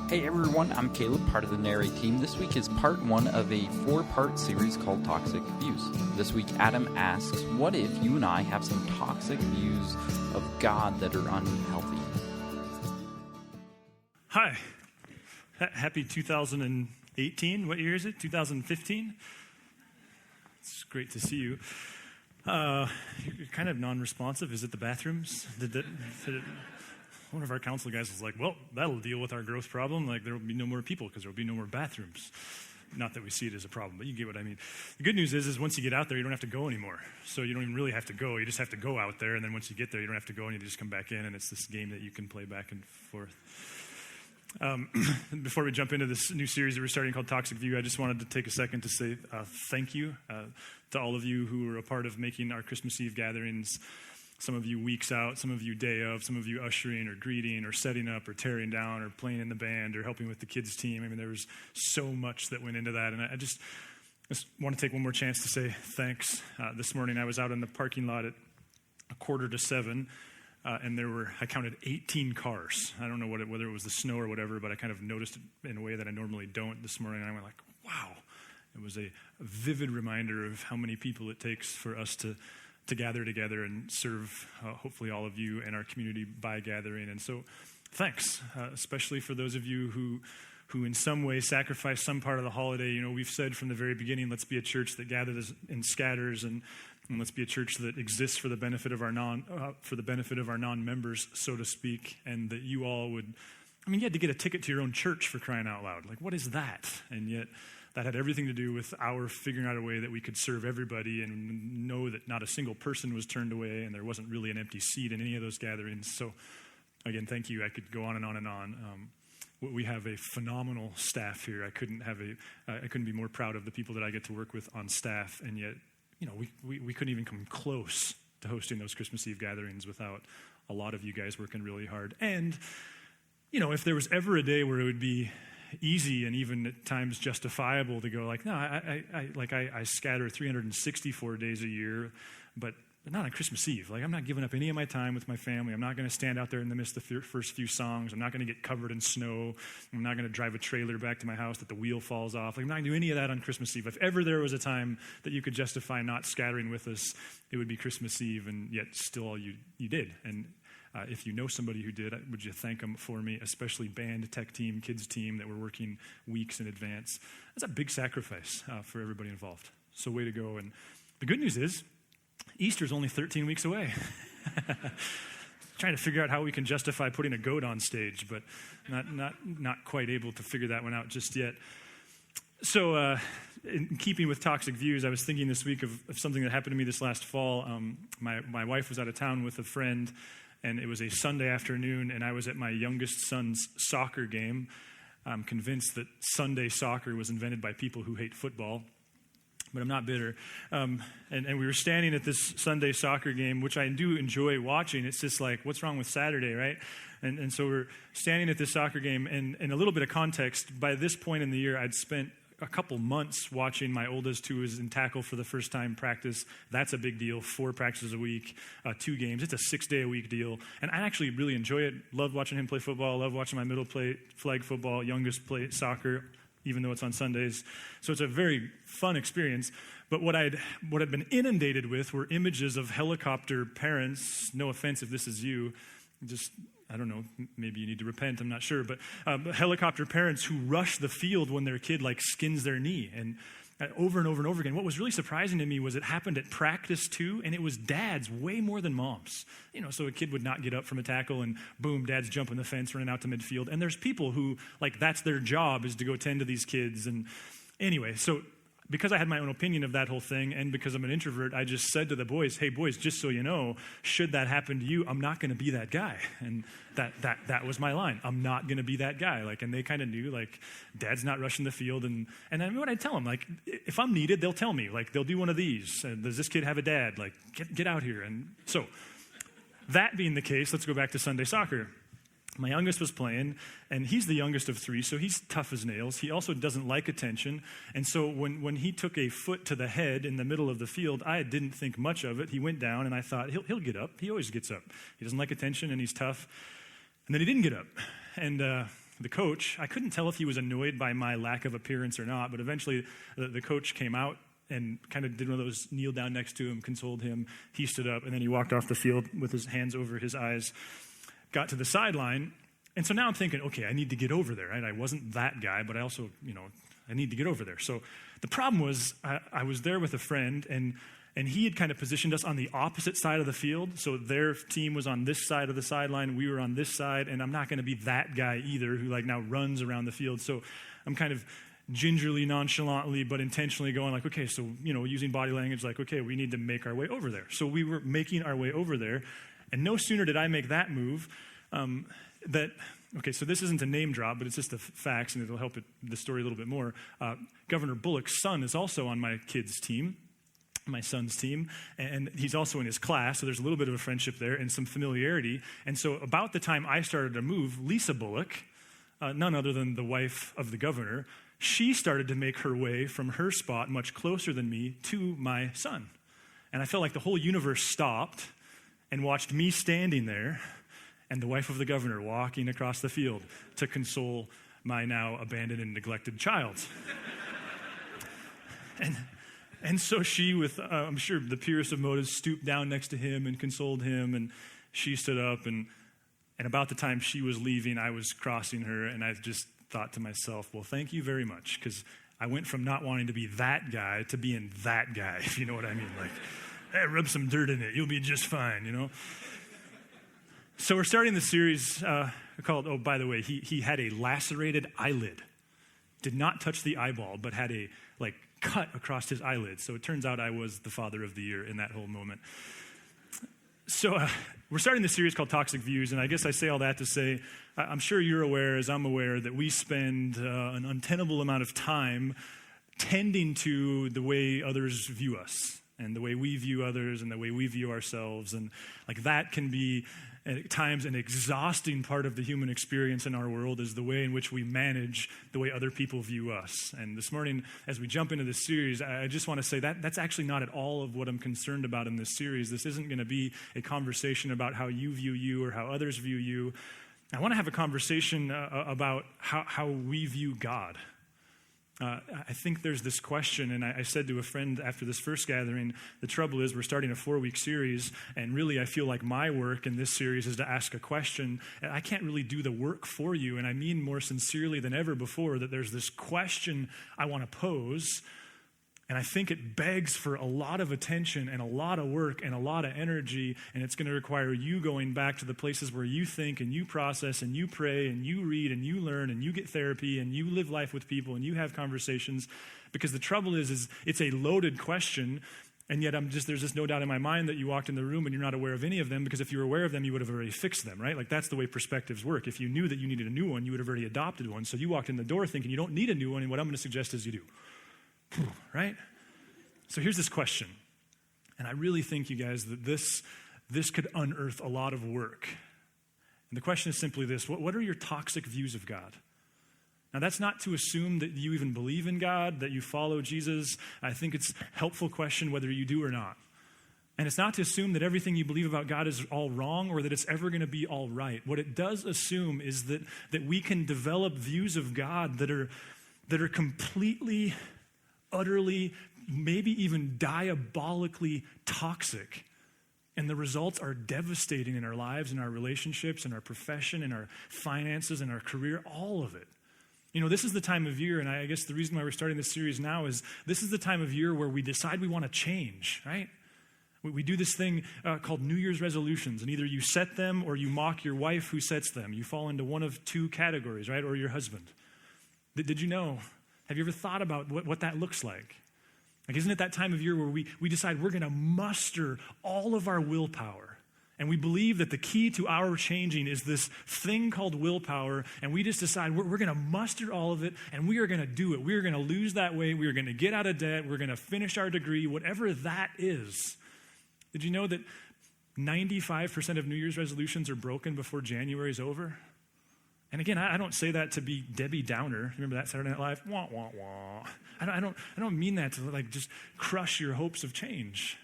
Hey everyone, I'm Caleb, part of the Narrate team. This week is part one of a 4-part series called Toxic Views. This week, Adam asks, what if you and I have some toxic views of God that are unhealthy? Hi. Happy 2018. What year is it? 2015? It's great to see you. You're kind of non-responsive. Is it the bathrooms? One of our council guys was like, well, that'll deal with our growth problem. Like, there will be no more people because there will be no more bathrooms. Not that we see it as a problem, but you get what I mean. The good news is once you get out there, you don't have to go anymore. So you don't even really have to go. You just have to go out there, and then once you get there, you don't have to go, and you just come back in, and it's this game that you can play back and forth. Before we jump into this new series that we're starting called Toxic View, I just wanted to take a second to say thank you to all of you who were a part of making our Christmas Eve gatherings. Some of you weeks out, some of you day of, some of you ushering or greeting or setting up or tearing down or playing in the band or helping with the kids' team. I mean, there was so much that went into that. And I just want to take one more chance to say thanks. This morning I was out in the parking lot at 6:45, and I counted 18 cars. I don't know whether it was the snow or whatever, but I kind of noticed it in a way that I normally don't this morning. And I went like, wow. It was a vivid reminder of how many people it takes for us to gather together and serve, hopefully, all of you and our community by gathering. And so thanks, especially for those of you who in some way sacrifice some part of the holiday. You know, we've said from the very beginning, let's be a church that gathers and scatters, and let's be a church that exists for the benefit of our non-members, so to speak, and that you all would, you had to get a ticket to your own church, for crying out loud. Like, what is that? And yet that had everything to do with our figuring out a way that we could serve everybody and know that not a single person was turned away and there wasn't really an empty seat in any of those gatherings. So, again, thank you. I could go on and on and on. We have a phenomenal staff here. I couldn't be more proud of the people that I get to work with on staff, and yet, we couldn't even come close to hosting those Christmas Eve gatherings without a lot of you guys working really hard. And, if there was ever a day where it would be easy and even at times justifiable to go like, no, I scatter 364 days a year, but not on Christmas Eve. Like, I'm not giving up any of my time with my family. I'm not going to stand out there in the midst of the first few songs. I'm not going to get covered in snow. I'm not going to drive a trailer back to my house that the wheel falls off. Like, I'm not going to do any of that on Christmas Eve. If ever there was a time that you could justify not scattering with us, it would be Christmas Eve, and yet still you did. And if you know somebody who did, would you thank them for me, especially band, tech team, kids team that were working weeks in advance. That's a big sacrifice for everybody involved. So way to go. And the good news is Easter's only 13 weeks away. Trying to figure out how we can justify putting a goat on stage, but not quite able to figure that one out just yet. So in keeping with toxic views, I was thinking this week of something that happened to me this last fall. My wife was out of town with a friend, and it was a Sunday afternoon, and I was at my youngest son's soccer game. I'm convinced that Sunday soccer was invented by people who hate football, but I'm not bitter. And we were standing at this Sunday soccer game, which I do enjoy watching. It's just like, what's wrong with Saturday, right? And so we're standing at this soccer game, and a little bit of context, by this point in the year, I'd spent a couple months watching my oldest, who was in tackle for the first time, practice. That's a big deal. 4 practices a week, 2 games. It's a 6-day-a-week deal. And I actually really enjoy it. Love watching him play football. Love watching my middle play flag football. Youngest play soccer, even though it's on Sundays. So it's a very fun experience. But what I'd been inundated with were images of helicopter parents. No offense if this is you. Just, I don't know, maybe you need to repent, I'm not sure, but helicopter parents who rush the field when their kid skins their knee, and over and over and over again. What was really surprising to me was it happened at practice too, and it was dads way more than moms. So a kid would not get up from a tackle, and boom, dad's jumping the fence, running out to midfield, and there's people who, that's their job, is to go tend to these kids. And anyway, so because I had my own opinion of that whole thing, and because I'm an introvert, I just said to the boys, hey boys, just so you know, should that happen to you, I'm not going to be that guy. And that was my line. I'm not going to be that guy. And they kind of knew, dad's not rushing the field. And what I tell them, if I'm needed, they'll tell me, they'll do one of these. Does this kid have a dad? Get out here. And so that being the case, let's go back to Sunday soccer. My youngest was playing, and he's the youngest of 3, so he's tough as nails. He also doesn't like attention, and so when he took a foot to the head in the middle of the field, I didn't think much of it. He went down, and I thought, he'll get up. He always gets up. He doesn't like attention, and he's tough. And then he didn't get up. And the coach, I couldn't tell if he was annoyed by my lack of appearance or not, but eventually the coach came out and kind of did one of those kneel down next to him, consoled him. He stood up, and then he walked off the field with his hands over his eyes, got to the sideline. And so now I'm thinking, okay, I need to get over there, right? I wasn't that guy, but I also, I need to get over there. So the problem was I was there with a friend, and he had kind of positioned us on the opposite side of the field. So their team was on this side of the sideline, we were on this side, and I'm not going to be that guy either who now runs around the field. So I'm kind of gingerly, nonchalantly, but intentionally going okay, so, using body language okay, we need to make our way over there. So we were making our way over there, and no sooner did I make that move okay, so this isn't a name drop, but it's just the facts, and it'll help the story a little bit more. Governor Bullock's son is also on my kids' team, my son's team, and he's also in his class, so there's a little bit of a friendship there and some familiarity. And so about the time I started to move, Lisa Bullock, none other than the wife of the governor, she started to make her way from her spot much closer than me to my son. And I felt like the whole universe stopped and watched me standing there and the wife of the governor walking across the field to console my now abandoned and neglected child. And so she, with I'm sure the purest of motives, stooped down next to him and consoled him, and she stood up, and about the time she was leaving, I was crossing her, and I just thought to myself, well, thank you very much, because I went from not wanting to be that guy to being that guy, if you know what I mean. Hey, rub some dirt in it, you'll be just fine, So we're starting the series called, oh, by the way, he had a lacerated eyelid. Did not touch the eyeball, but had a, cut across his eyelid. So it turns out I was the father of the year in that whole moment. So we're starting this series called Toxic Views, and I guess I say all that to say, I'm sure you're aware, as I'm aware, that we spend an untenable amount of time tending to the way others view us, and the way we view others, and the way we view ourselves, and that can be at times an exhausting part of the human experience in our world is the way in which we manage the way other people view us. And this morning, as we jump into this series, I just want to say that's actually not at all of what I'm concerned about in this series. This isn't going to be a conversation about how you view you or how others view you. I want to have a conversation about how we view God. I think there's this question, and I said to a friend after this first gathering, the trouble is we're starting a 4-week series, and really I feel like my work in this series is to ask a question, and I can't really do the work for you, and I mean more sincerely than ever before that there's this question I want to pose, and I think it begs for a lot of attention and a lot of work and a lot of energy, and it's going to require you going back to the places where you think and you process and you pray and you read and you learn and you get therapy and you live life with people and you have conversations, because the trouble is it's a loaded question, and yet there's just no doubt in my mind that you walked in the room and you're not aware of any of them, because if you were aware of them, you would have already fixed them, right? That's the way perspectives work. If you knew that you needed a new one, you would have already adopted one. So you walked in the door thinking you don't need a new one, and what I'm going to suggest is you do. Right? So here's this question, and I really think, you guys, that this could unearth a lot of work. And the question is simply this: what are your toxic views of God? Now, that's not to assume that you even believe in God, that you follow Jesus. I think it's a helpful question whether you do or not. And it's not to assume that everything you believe about God is all wrong or that it's ever going to be all right. What it does assume is that we can develop views of God that are completely, utterly, maybe even diabolically toxic. And the results are devastating in our lives, in our relationships, in our profession, in our finances, in our career, all of it. This is the time of year, and I guess the reason why we're starting this series now is this is the time of year where we decide we want to change, right? We do this thing called New Year's resolutions, and either you set them or you mock your wife who sets them. You fall into one of two categories, right? Or your husband. Did you know? Have you ever thought about what that looks like? Isn't it that time of year where we decide we're going to muster all of our willpower? And we believe that the key to our changing is this thing called willpower, and we just decide we're going to muster all of it, and we are going to do it. We are going to lose that weight. We are going to get out of debt. We're going to finish our degree, whatever that is. Did you know that 95% of New Year's resolutions are broken before January is over? And again, I don't say that to be Debbie Downer. Remember that Saturday Night Live? Wah, wah, wah. I don't mean that to just crush your hopes of change.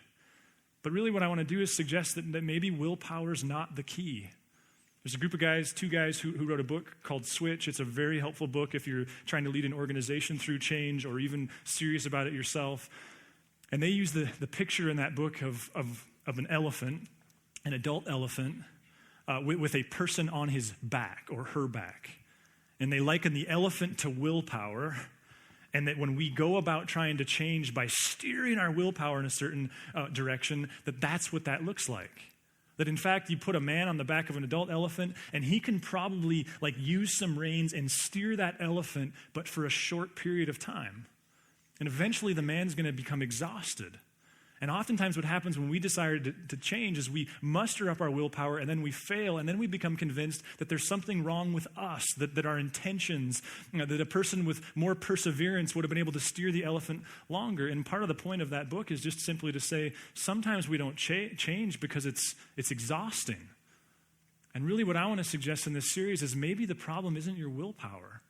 But really what I want to do is suggest that maybe willpower is not the key. There's a group of guys, two guys who wrote a book called Switch. It's a very helpful book if you're trying to lead an organization through change or even serious about it yourself. And they use the picture in that book of an elephant, an adult elephant, with a person on his back or her back. And they liken the elephant to willpower, and that when we go about trying to change by steering our willpower in a certain direction, that's what that looks like. That in fact, you put a man on the back of an adult elephant, and he can probably use some reins and steer that elephant, but for a short period of time. And eventually the man's going to become exhausted. And oftentimes what happens when we decide to change is we muster up our willpower, and then we fail, and then we become convinced that there's something wrong with us, that our intentions, that a person with more perseverance would have been able to steer the elephant longer. And part of the point of that book is just simply to say, sometimes we don't change because it's exhausting. And really what I want to suggest in this series is maybe the problem isn't your willpower.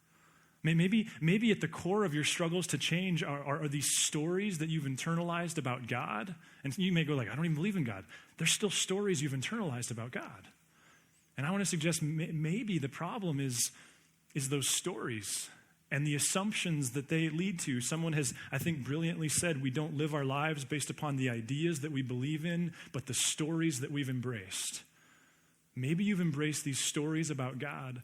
Maybe at the core of your struggles to change are these stories that you've internalized about God. And you may go I don't even believe in God. There's still stories you've internalized about God. And I want to suggest maybe the problem is those stories and the assumptions that they lead to. Someone has, I think, brilliantly said, we don't live our lives based upon the ideas that we believe in, but the stories that we've embraced. Maybe you've embraced these stories about God,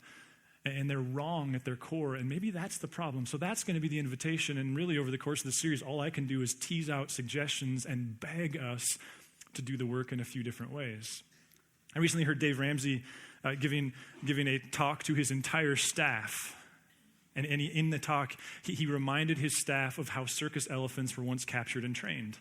and they're wrong at their core, and maybe that's the problem. So that's going to be the invitation, and really over the course of the series, all I can do is tease out suggestions and beg us to do the work in a few different ways. I recently heard Dave Ramsey giving a talk to his entire staff, and in the talk, he reminded his staff of how circus elephants were once captured and trained.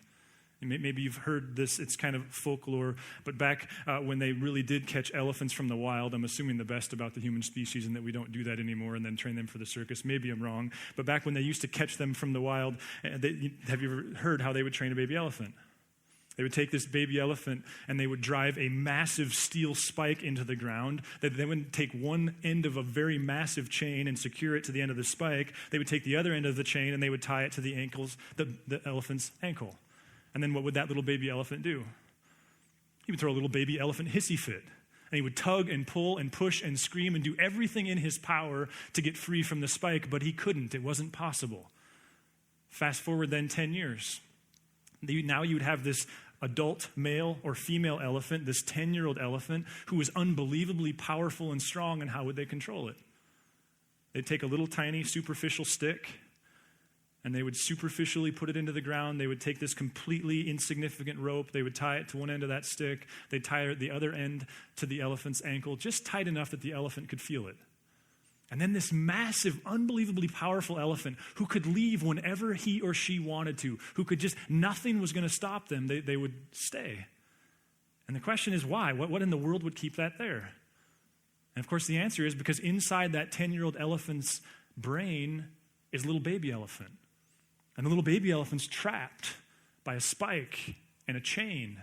Maybe you've heard this, it's kind of folklore, but back when they really did catch elephants from the wild, I'm assuming the best about the human species and that we don't do that anymore and then train them for the circus. Maybe I'm wrong, but back when they used to catch them from the wild, have you ever heard how they would train a baby elephant? They would take this baby elephant and they would drive a massive steel spike into the ground. They would take one end of a very massive chain and secure it to the end of the spike. They would take the other end of the chain and they would tie it to the elephant's ankle. And then what would that little baby elephant do? He would throw a little baby elephant hissy fit. And he would tug and pull and push and scream and do everything in his power to get free from the spike, but he couldn't. It wasn't possible. Fast forward then 10 years. Now you would have this adult male or female elephant, this 10-year-old elephant, who was unbelievably powerful and strong, and how would they control it? They'd take a little tiny superficial stick, and they would superficially put it into the ground. They would take this completely insignificant rope. They would tie it to one end of that stick. They'd tie the other end to the elephant's ankle, just tight enough that the elephant could feel it. And then this massive, unbelievably powerful elephant who could leave whenever he or she wanted to, who could just, nothing was going to stop them. They would stay. And the question is why? What in the world would keep that there? And of course the answer is because inside that 10-year-old elephant's brain is a little baby elephant. And the little baby elephant's trapped by a spike and a chain.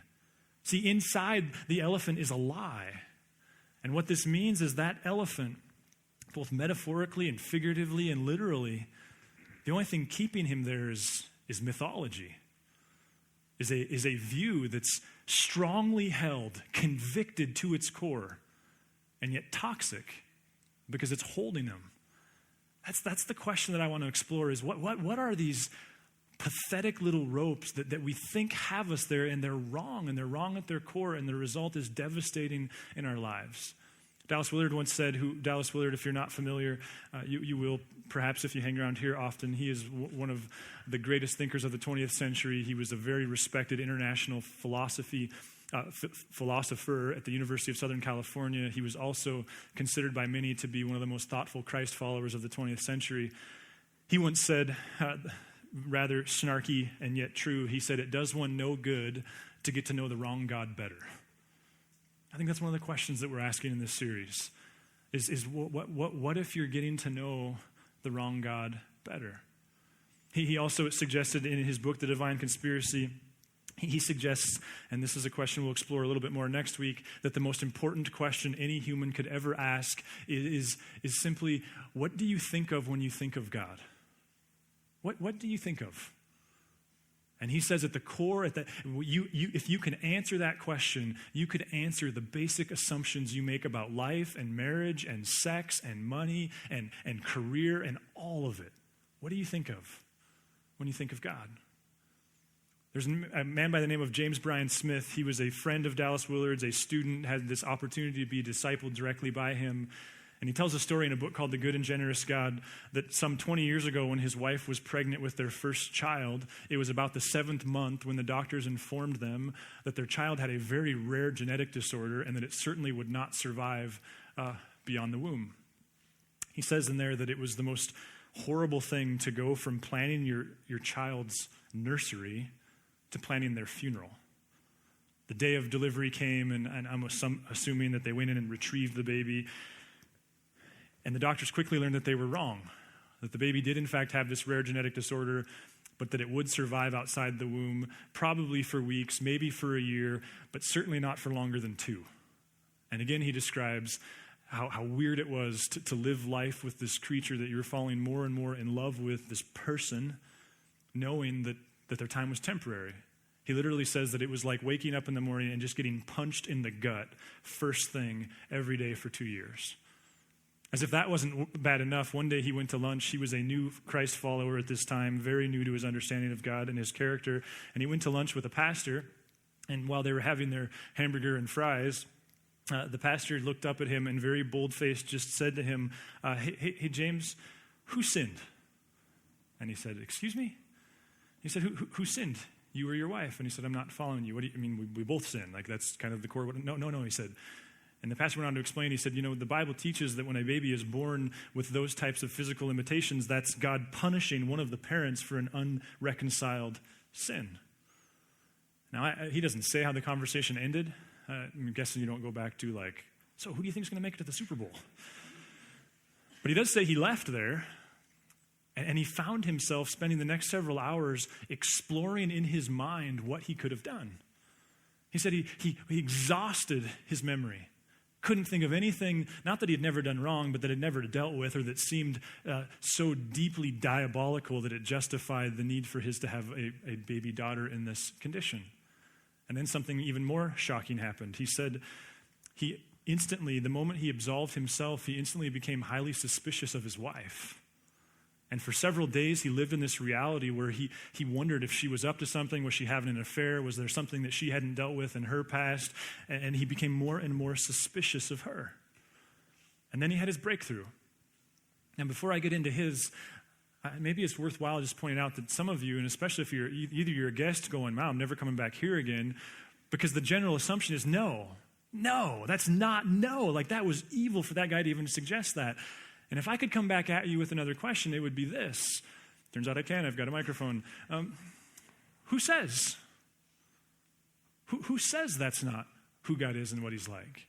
See, inside the elephant is a lie. And what this means is that elephant, both metaphorically and figuratively and literally, the only thing keeping him there is mythology, is a view that's strongly held, convicted to its core, and yet toxic because it's holding him. That's the question that I want to explore is what are these pathetic little ropes that we think have us there, and they're wrong at their core, and the result is devastating in our lives. Dallas Willard once said, Dallas Willard, if you're not familiar, you will perhaps if you hang around here often. He is one of the greatest thinkers of the 20th century. He was a very respected international philosopher at the University of Southern California. He was also considered by many to be one of the most thoughtful Christ followers of the 20th century. He once said, rather snarky and yet true, he said, "It does one no good to get to know the wrong God better." I think that's one of the questions that we're asking in this series is what if you're getting to know the wrong God better? He also suggested in his book, The Divine Conspiracy, he suggests, and this is a question we'll explore a little bit more next week, that the most important question any human could ever ask is simply, what do you think of when you think of God? What do you think of? And he says at the core, if you can answer that question, you could answer the basic assumptions you make about life and marriage and sex and money and career and all of it. What do you think of when you think of God? There's a man by the name of James Bryan Smith. He was a friend of Dallas Willard's, a student, had this opportunity to be discipled directly by him. And he tells a story in a book called The Good and Generous God that some 20 years ago when his wife was pregnant with their first child, it was about the 7th month when the doctors informed them that their child had a very rare genetic disorder and that it certainly would not survive beyond the womb. He says in there that it was the most horrible thing to go from planning your child's nursery to planning their funeral. The day of delivery came, and I'm assuming that they went in and retrieved the baby. And the doctors quickly learned that they were wrong, that the baby did in fact have this rare genetic disorder, but that it would survive outside the womb, probably for weeks, maybe for a year, but certainly not for longer than 2. And again, he describes how weird it was to live life with this creature that you're falling more and more in love with, this person, knowing that their time was temporary. He literally says that it was like waking up in the morning and just getting punched in the gut first thing every day for 2 years. As if that wasn't bad enough, one day he went to lunch. He was a new Christ follower at this time, very new to his understanding of God and his character. And he went to lunch with a pastor. And while they were having their hamburger and fries, the pastor looked up at him and very bold-faced just said to him, hey, James, who sinned? And he said, excuse me? He said, who sinned? You or your wife? And he said, I'm not following you. What do you mean? We both sin. Like, that's kind of the core. No, he said. And the pastor went on to explain, he said, the Bible teaches that when a baby is born with those types of physical limitations, that's God punishing one of the parents for an unreconciled sin. Now, he doesn't say how the conversation ended. I'm guessing you don't go back to so who do you think is going to make it to the Super Bowl? But he does say he left there, and he found himself spending the next several hours exploring in his mind what he could have done. He said he exhausted his memory. Couldn't think of anything, not that he had never done wrong, but that had never dealt with or that seemed so deeply diabolical that it justified the need for his to have a baby daughter in this condition. And then something even more shocking happened. He said the moment he absolved himself, he instantly became highly suspicious of his wife. And for several days, he lived in this reality where he wondered if she was up to something. Was she having an affair? Was there something that she hadn't dealt with in her past? And he became more and more suspicious of her. And then he had his breakthrough. Now, before I get into his, maybe it's worthwhile just pointing out that some of you, and especially if you're a guest going, wow, I'm never coming back here again, because the general assumption is no, that's not no. Like, that was evil for that guy to even suggest that. And if I could come back at you with another question, it would be this. Turns out I can. I've got a microphone. Who says? Who says that's not who God is and what he's like?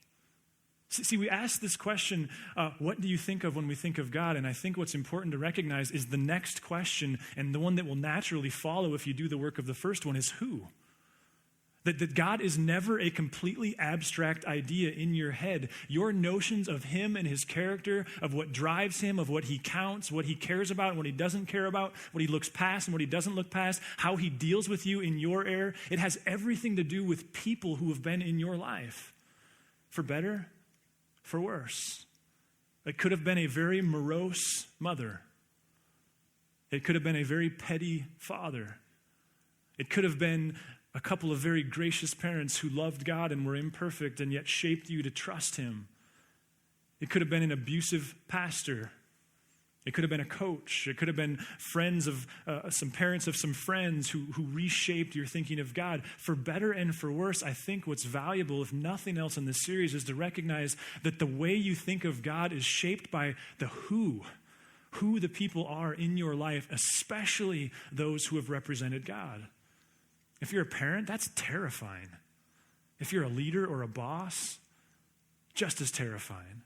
See, we ask this question, what do you think of when we think of God? And I think what's important to recognize is the next question, and the one that will naturally follow if you do the work of the first one, is who? That God is never a completely abstract idea in your head. Your notions of him and his character, of what drives him, of what he counts, what he cares about and what he doesn't care about, what he looks past and what he doesn't look past, how he deals with you in your error, it has everything to do with people who have been in your life. For better, for worse. It could have been a very morose mother. It could have been a very petty father. It could have been a couple of very gracious parents who loved God and were imperfect and yet shaped you to trust him. It could have been an abusive pastor. It could have been a coach. It could have been friends of some parents of some friends who reshaped your thinking of God. For better and for worse, I think what's valuable, if nothing else in this series, is to recognize that the way you think of God is shaped by the who the people are in your life, especially those who have represented God. If you're a parent, that's terrifying. If you're a leader or a boss, just as terrifying.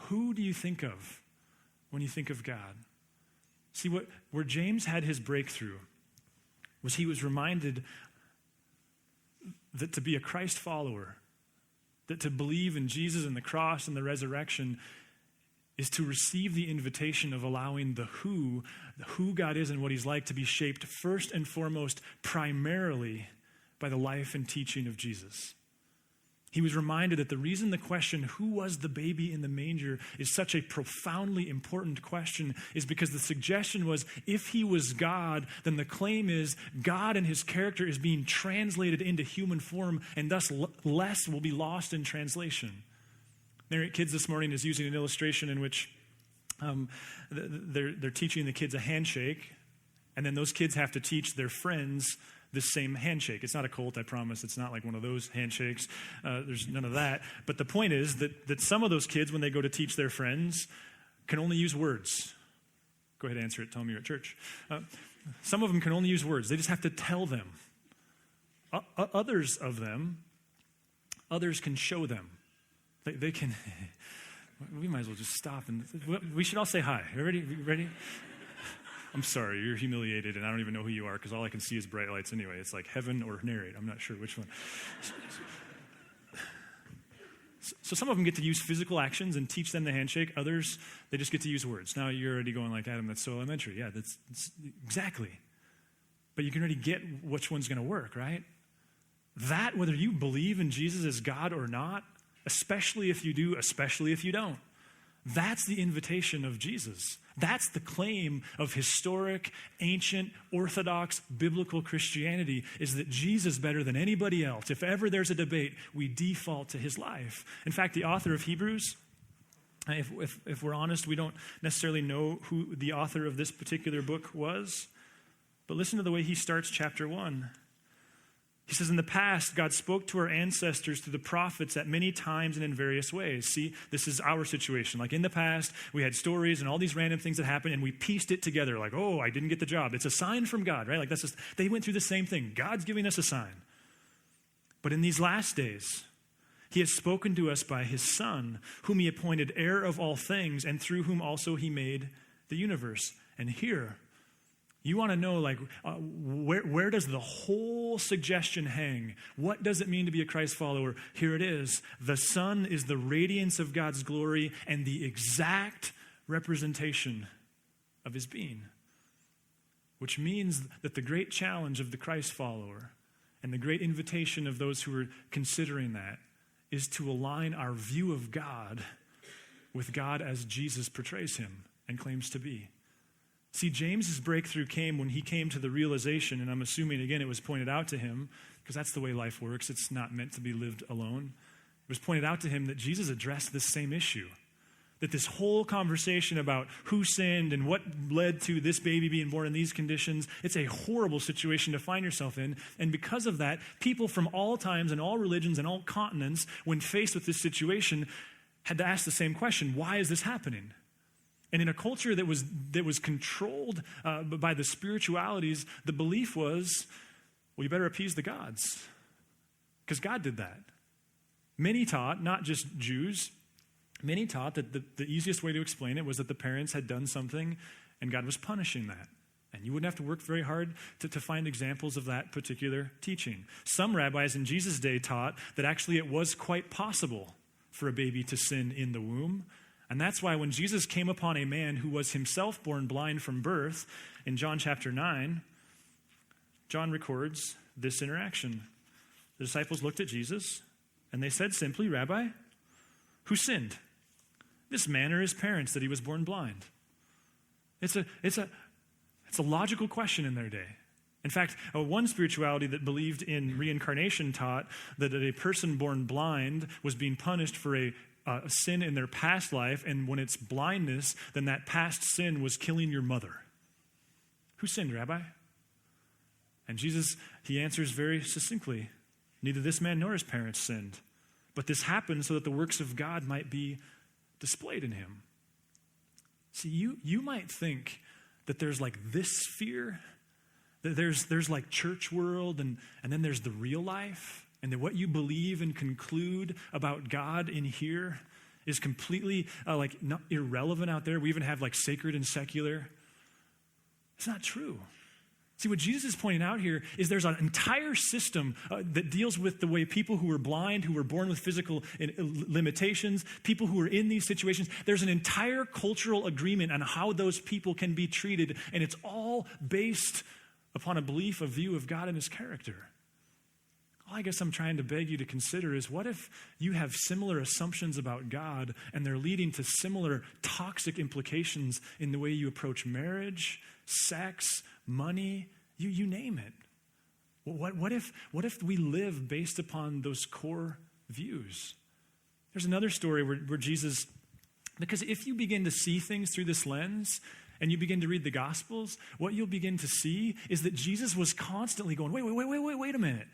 Who do you think of when you think of God? See, where James had his breakthrough was he was reminded that to be a Christ follower, that to believe in Jesus and the cross and the resurrection, is to receive the invitation of allowing the who God is and what he's like, to be shaped first and foremost, primarily by the life and teaching of Jesus. He was reminded that the reason the question, who was the baby in the manger, is such a profoundly important question is because the suggestion was, if he was God, then the claim is God and his character is being translated into human form, and thus less will be lost in translation. Narrate Kids this morning is using an illustration in which they're teaching the kids a handshake, and then those kids have to teach their friends this same handshake. It's not a cult, I promise. It's not like one of those handshakes. There's none of that. But the point is that some of those kids, when they go to teach their friends, can only use words. Go ahead and answer it. Tell me you're at church. Some of them can only use words. They just have to tell them. Others can show them. They can, we might as well just stop. And we should all say hi. Ready? I'm sorry, you're humiliated, and I don't even know who you are because all I can see is bright lights anyway. It's like heaven or Narrate. I'm not sure which one. So some of them get to use physical actions and teach them the handshake. Others, they just get to use words. Now you're already going like, Adam, that's so elementary. Yeah, that's exactly. But you can already get which one's going to work, right? That, whether you believe in Jesus as God or not, especially if you do, especially if you don't, that's the invitation of Jesus. That's the claim of historic, ancient, orthodox, biblical Christianity, is that Jesus is better than anybody else. If ever there's a debate, we default to his life. In fact, the author of Hebrews, if we're honest, we don't necessarily know who the author of this particular book was, but listen to the way he starts chapter 1. He says, in the past, God spoke to our ancestors through the prophets at many times and in various ways. See, this is our situation. Like in the past, we had stories and all these random things that happened, and we pieced it together. Like, oh, I didn't get the job. It's a sign from God, right? Like that's just, they went through the same thing. God's giving us a sign. But in these last days, he has spoken to us by his Son, whom he appointed heir of all things, and through whom also he made the universe. And here, you want to know, like, where does the whole suggestion hang? What does it mean to be a Christ follower? Here it is. The Son is the radiance of God's glory and the exact representation of his being. Which means that the great challenge of the Christ follower and the great invitation of those who are considering that is to align our view of God with God as Jesus portrays him and claims to be. See, James's breakthrough came when he came to the realization, and I'm assuming, again, it was pointed out to him, because that's the way life works. It's not meant to be lived alone. It was pointed out to him that Jesus addressed this same issue, that this whole conversation about who sinned and what led to this baby being born in these conditions, it's a horrible situation to find yourself in. And because of that, people from all times and all religions and all continents, when faced with this situation, had to ask the same question: why is this happening? And in a culture that was controlled by the spiritualities, the belief was, well, you better appease the gods, because God did that. Many taught, not just Jews, many taught that the easiest way to explain it was that the parents had done something and God was punishing that. And you wouldn't have to work very hard to find examples of that particular teaching. Some rabbis in Jesus' day taught that actually it was quite possible for a baby to sin in the womb. And that's why when Jesus came upon a man who was himself born blind from birth, in John chapter 9, John records this interaction. The disciples looked at Jesus, and they said simply, "Rabbi, who sinned? This man or his parents that he was born blind?" It's a logical question in their day. In fact, one spirituality that believed in reincarnation taught that a person born blind was being punished for a sin in their past life, and when it's blindness, then that past sin was killing your mother. Who sinned, Rabbi? And Jesus, he answers very succinctly, neither this man nor his parents sinned, but this happened so that the works of God might be displayed in him. See, you might think that there's like this sphere, that there's like church world, and then there's the real life, and that what you believe and conclude about God in here is completely not irrelevant out there. We even have like sacred and secular. It's not true. See, what Jesus is pointing out here is there's an entire system that deals with the way people who are blind, who were born with physical limitations, people who are in these situations, there's an entire cultural agreement on how those people can be treated, and it's all based upon a belief, a view of God and his character. All I guess I'm trying to beg you to consider is, what if you have similar assumptions about God and they're leading to similar toxic implications in the way you approach marriage, sex, money, you name it? What if we live based upon those core views? There's another story where Jesus, because if you begin to see things through this lens and you begin to read the Gospels, what you'll begin to see is that Jesus was constantly going, wait a minute.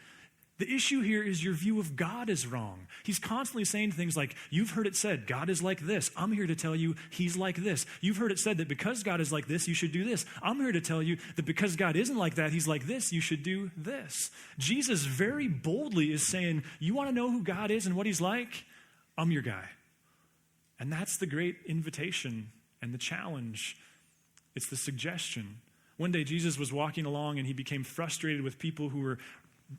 The issue here is your view of God is wrong. He's constantly saying things like, you've heard it said, God is like this. I'm here to tell you he's like this. You've heard it said that because God is like this, you should do this. I'm here to tell you that because God isn't like that, he's like this, you should do this. Jesus very boldly is saying, you want to know who God is and what he's like? I'm your guy. And that's the great invitation and the challenge. It's the suggestion. One day Jesus was walking along and he became frustrated with people who were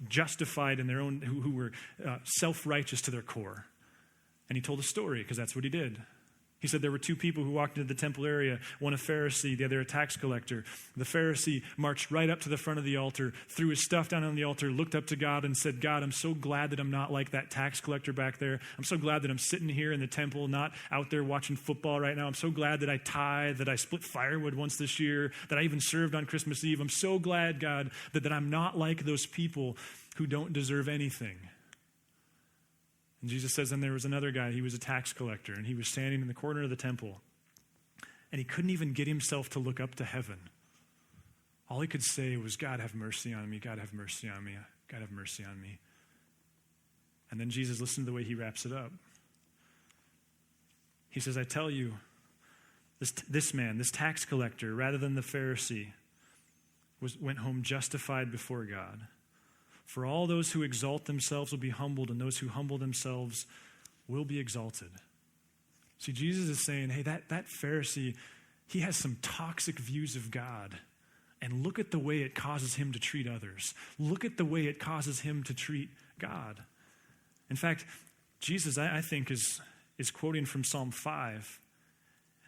justified in their own, who were self-righteous to their core. And he told a story, because that's what he did. He said there were two people who walked into the temple area, one a Pharisee, the other a tax collector. The Pharisee marched right up to the front of the altar, threw his stuff down on the altar, looked up to God and said, God, I'm so glad that I'm not like that tax collector back there. I'm so glad that I'm sitting here in the temple, not out there watching football right now. I'm so glad that I tithe, that I split firewood once this year, that I even served on Christmas Eve. I'm so glad, God, that I'm not like those people who don't deserve anything. And Jesus says, then there was another guy, he was a tax collector, and he was standing in the corner of the temple, and he couldn't even get himself to look up to heaven. All he could say was, God, have mercy on me, God, have mercy on me, God, have mercy on me. And then Jesus, listen to the way he wraps it up. He says, I tell you, this man, this tax collector, rather than the Pharisee, went home justified before God. For all those who exalt themselves will be humbled, and those who humble themselves will be exalted. See, Jesus is saying, hey, that Pharisee, he has some toxic views of God. And look at the way it causes him to treat others. Look at the way it causes him to treat God. In fact, Jesus, I think, is quoting from Psalm 5.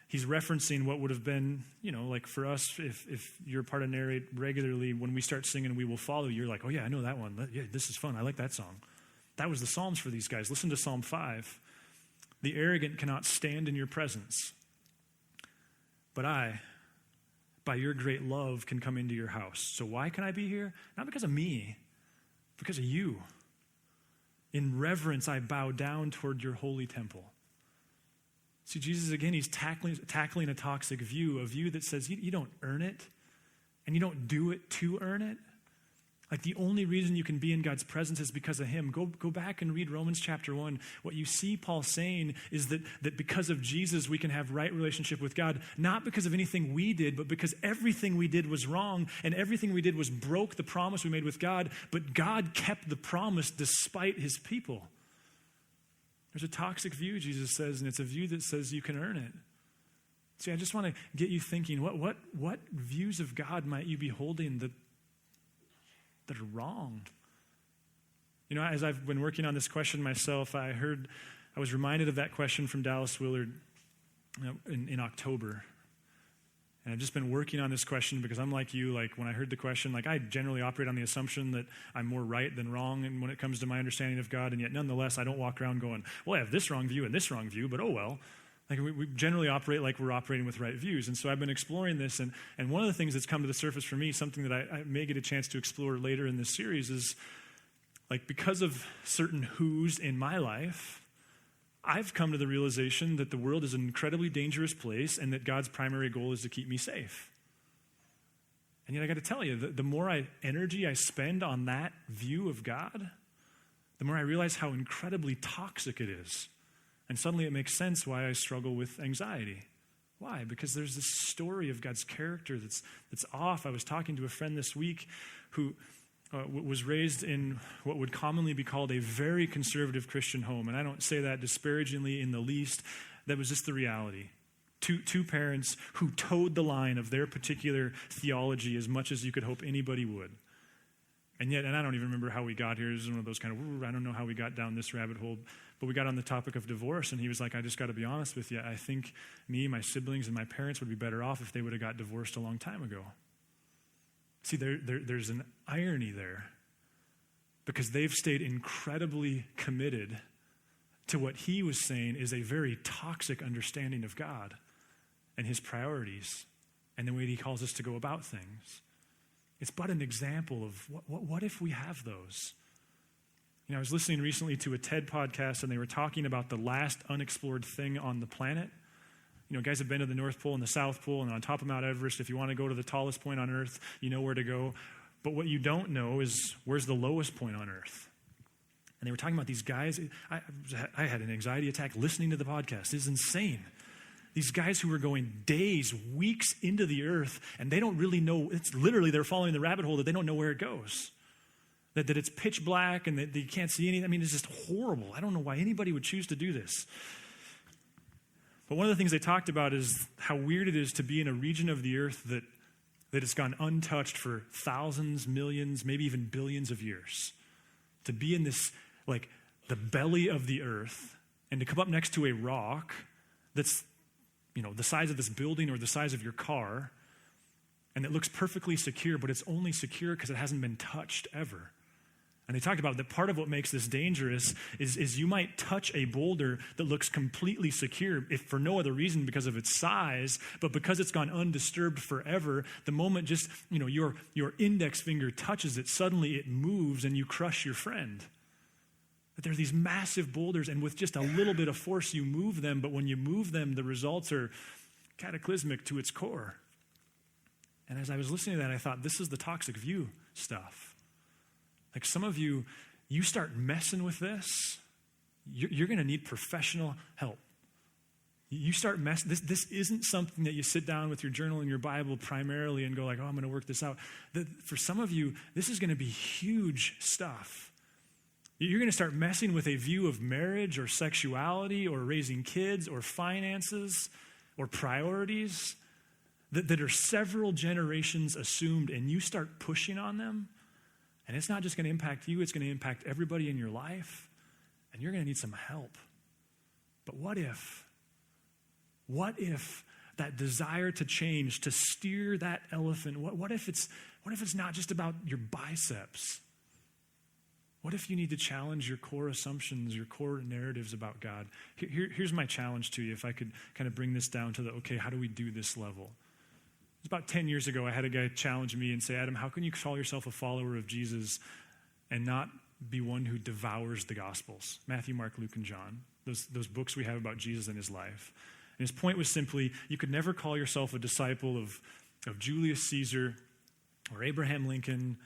He's referencing what would have been, like for us, if you're part of Narrate regularly, when we start singing We Will Follow You, you're like, oh yeah, I know that one. Yeah, this is fun. I like that song. That was the Psalms for these guys. Listen to Psalm 5. The arrogant cannot stand in your presence, but I, by your great love, can come into your house. So why can I be here? Not because of me, because of you. In reverence, I bow down toward your holy temple. See, Jesus, again, he's tackling a toxic view, a view that says you don't earn it, and you don't do it to earn it. Like the only reason you can be in God's presence is because of him. Go back and read Romans chapter 1. What you see Paul saying is that because of Jesus, we can have right relationship with God, not because of anything we did, but because everything we did was wrong, and everything we did was broke the promise we made with God, but God kept the promise despite his people. There's a toxic view, Jesus says, and it's a view that says you can earn it. See, I just want to get you thinking, what views of God might you be holding that are wrong? As I've been working on this question myself, I was reminded of that question from Dallas Willard in October. And I've just been working on this question because I'm like you, like when I heard the question, like I generally operate on the assumption that I'm more right than wrong and when it comes to my understanding of God, and yet nonetheless I don't walk around going, well, I have this wrong view and this wrong view, but oh well. Like we generally operate like we're operating with right views. And so I've been exploring this, and one of the things that's come to the surface for me, something that I may get a chance to explore later in this series, is like because of certain who's in my life, I've come to the realization that the world is an incredibly dangerous place and that God's primary goal is to keep me safe. And yet I got to tell you, the more energy I spend on that view of God, the more I realize how incredibly toxic it is. And suddenly it makes sense why I struggle with anxiety. Why? Because there's this story of God's character that's off. I was talking to a friend this week who was raised in what would commonly be called a very conservative Christian home. And I don't say that disparagingly in the least. That was just the reality. Two parents who towed the line of their particular theology as much as you could hope anybody would. And I don't even remember how we got here. It was one of those kind of, I don't know how we got down this rabbit hole. But we got on the topic of divorce, and he was like, I just got to be honest with you. I think me, my siblings, and my parents would be better off if they would have got divorced a long time ago. See, there's an irony there. Because they've stayed incredibly committed to what he was saying is a very toxic understanding of God and his priorities and the way he calls us to go about things. It's but an example of what if we have those? I was listening recently to a TED podcast, and they were talking about the last unexplored thing on the planet. Guys have been to the North Pole and the South Pole and on top of Mount Everest. If you want to go to the tallest point on Earth, you know where to go. But what you don't know is where's the lowest point on Earth. And they were talking about these guys. I had an anxiety attack listening to the podcast. It's insane. These guys who were going days, weeks into the earth, and they don't really know. It's literally they're following the rabbit hole that they don't know where it goes. That it's pitch black and that you can't see anything. I mean, it's just horrible. I don't know why anybody would choose to do this. But one of the things they talked about is how weird it is to be in a region of the earth that has gone untouched for thousands, millions, maybe even billions of years. To be in this, like, the belly of the earth and to come up next to a rock that's, the size of this building or the size of your car, and it looks perfectly secure, but it's only secure because it hasn't been touched ever. And they talked about that part of what makes this dangerous is you might touch a boulder that looks completely secure, if for no other reason because of its size, but because it's gone undisturbed forever, the moment just, your index finger touches it, suddenly it moves and you crush your friend. That there are these massive boulders, and with just a little bit of force you move them, but when you move them, the results are cataclysmic to its core. And as I was listening to that, I thought, this is the toxic view stuff. Like some of you start messing with this, you're going to need professional help. You start messing, this isn't something that you sit down with your journal and your Bible primarily and go like, I'm going to work this out. For some of you, this is going to be huge stuff. You're going to start messing with a view of marriage or sexuality or raising kids or finances or priorities that are several generations assumed, and you start pushing on them. And it's not just going to impact you, it's going to impact everybody in your life. And you're going to need some help. But what if that desire to change, to steer that elephant, what if it's not just about your biceps? What if you need to challenge your core assumptions, your core narratives about God? Here's my challenge to you, if I could kind of bring this down to how do we do this level? It was about 10 years ago, I had a guy challenge me and say, Adam, how can you call yourself a follower of Jesus and not be one who devours the Gospels? Matthew, Mark, Luke, and John, those books we have about Jesus and his life. And his point was simply, you could never call yourself a disciple of Julius Caesar or Abraham Lincoln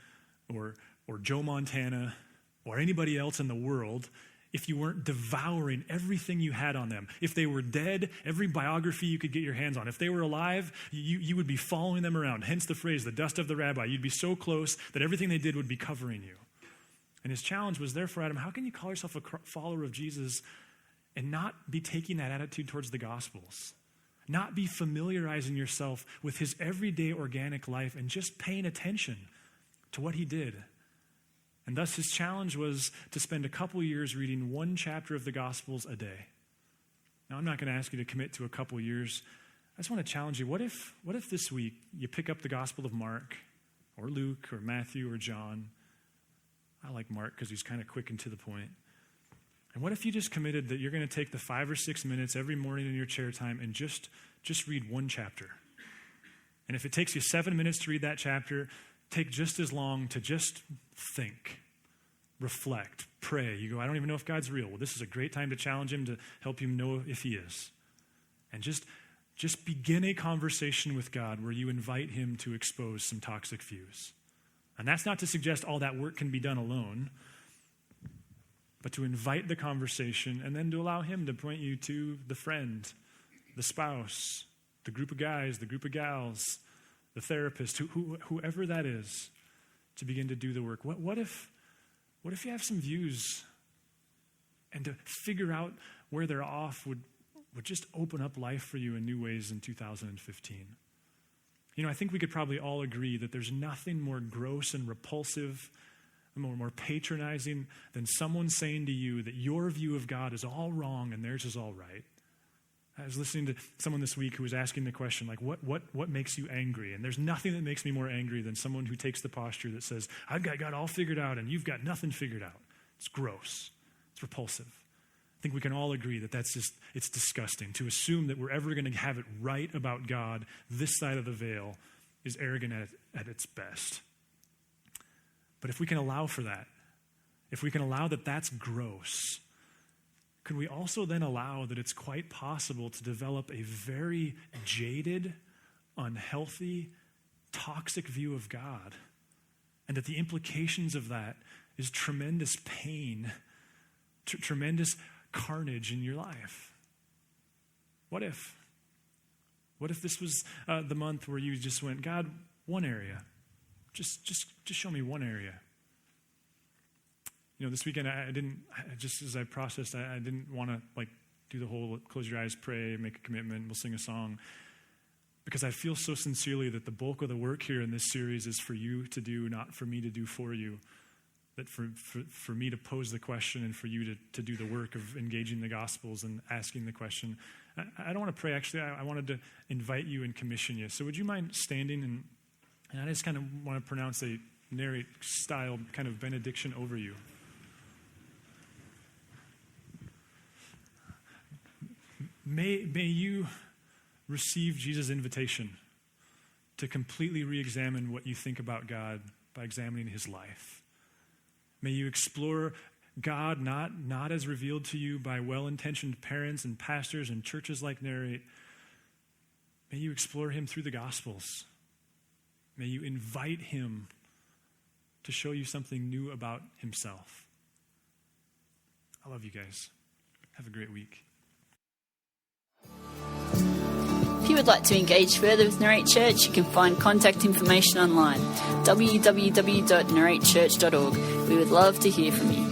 or Joe Montana or anybody else in the world if you weren't devouring everything you had on them. If they were dead, every biography you could get your hands on. If they were alive, you would be following them around. Hence the phrase, the dust of the rabbi. You'd be so close that everything they did would be covering you. And his challenge was, therefore, Adam, how can you call yourself a follower of Jesus and not be taking that attitude towards the Gospels? Not be familiarizing yourself with his everyday organic life and just paying attention to what he did. And thus his challenge was to spend a couple years reading one chapter of the Gospels a day. Now, I'm not going to ask you to commit to a couple years. I just want to challenge you. What if this week you pick up the Gospel of Mark or Luke or Matthew or John? I like Mark because he's kind of quick and to the point. And what if you just committed that you're going to take the 5 or 6 minutes every morning in your chair time and just read one chapter? And if it takes you 7 minutes to read that chapter, take just as long to just think, reflect, pray. You go, I don't even know if God's real. Well, this is a great time to challenge him, to help him know if he is. And just begin a conversation with God where you invite him to expose some toxic views. And that's not to suggest all that work can be done alone, but to invite the conversation and then to allow him to point you to the friend, the spouse, the group of guys, the group of gals, the therapist, whoever that is, to begin to do the work. What if you have some views, and to figure out where they're off would would just open up life for you in new ways in 2015. I think we could probably all agree that there's nothing more gross and repulsive, more patronizing than someone saying to you that your view of God is all wrong and theirs is all right. I was listening to someone this week who was asking the question, like, what makes you angry? And there's nothing that makes me more angry than someone who takes the posture that says, I've got God all figured out and you've got nothing figured out. It's gross. It's repulsive. I think we can all agree that it's disgusting. To assume that we're ever going to have it right about God this side of the veil is arrogant at its best. But if we can allow for that, if we can allow that that's gross, could we also then allow that it's quite possible to develop a very jaded, unhealthy, toxic view of God? And that the implications of that is tremendous pain, tremendous carnage in your life. What if? What if this was the month where you just went, God, one area. Just show me one area. This weekend just as I processed, I didn't want to do the whole close your eyes, pray, make a commitment, we'll sing a song. Because I feel so sincerely that the bulk of the work here in this series is for you to do, not for me to do for you. That for me to pose the question and for you to do the work of engaging the Gospels and asking the question. I don't want to pray, actually. I wanted to invite you and commission you. So would you mind standing? And I just kind of want to pronounce a Narrate style kind of benediction over you. May you receive Jesus' invitation to completely re-examine what you think about God by examining his life. May you explore God not as revealed to you by well-intentioned parents and pastors and churches like Narrate. May you explore him through the Gospels. May you invite him to show you something new about himself. I love you guys. Have a great week. If you would like to engage further with Narrate Church, you can find contact information online, www.narratechurch.org. We would love to hear from you.